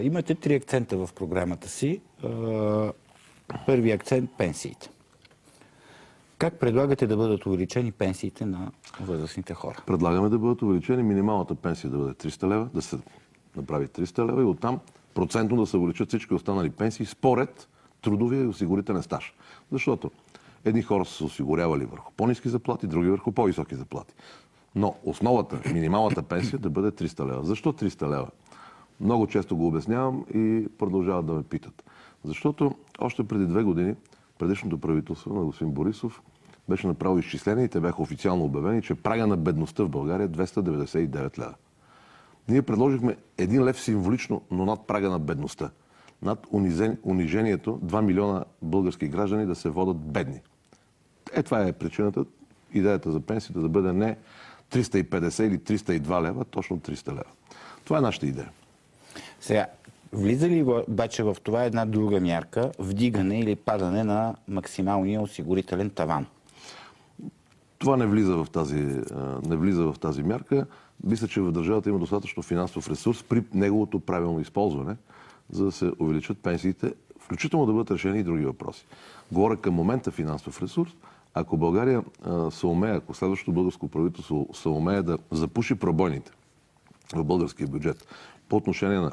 Имате 3 акцента в програмата си. Първи акцент – пенсиите. Как предлагате да бъдат увеличени пенсиите на възрастните хора? Предлагаме да бъдат увеличени минималната пенсия да бъде 300 лева, да се направи 300 лева и оттам процентно да се увеличат всички останали пенсии според трудовия и осигурителен стаж. Защото едни хора са се осигурявали върху по-ниски заплати, други върху по-високи заплати. Но основата, минималната пенсия да бъде 300 лева. Защо 300 лева? Много често го обяснявам и продължават да ме питат. Защото още преди 2 години предишното правителство на господин Борисов беше направило изчисления и те бяха официално обявени, че прага на бедността в България е 299 лева. Ние предложихме 1 лев символично, но над прага на бедността. Над унижението 2 милиона български граждани да се водят бедни. Това е причината, идеята за пенсията да бъде не 350 или 302 лева, точно 300 лева. Това е нашата идея. Сега, влиза ли обаче в това една друга мярка, вдигане или падане на максималния осигурителен таван? Това не влиза в тази мярка. Мисля, че в държавата има достатъчно финансов ресурс при неговото правилно използване, за да се увеличат пенсиите, включително да бъдат решени и други въпроси. Говоря към момента финансов ресурс. Ако България ако следващото българско правителство се умее да запуши пробойните в българския бюджет по отношение на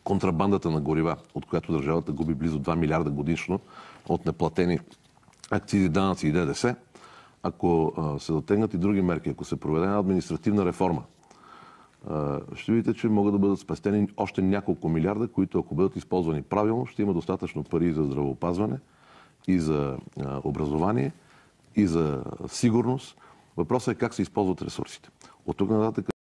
контрабандата на горива, от която държавата губи близо 2 милиарда годишно от неплатени акцизи, данъци и ДДС, ако се дотегнат и други мерки, ако се проведе една административна реформа, ще видите, че могат да бъдат спестени още няколко милиарда, които ако бъдат използвани правилно, ще има достатъчно пари за здравеопазване, и за образование, и за сигурност. Въпросът е как се използват ресурсите. От тук нататък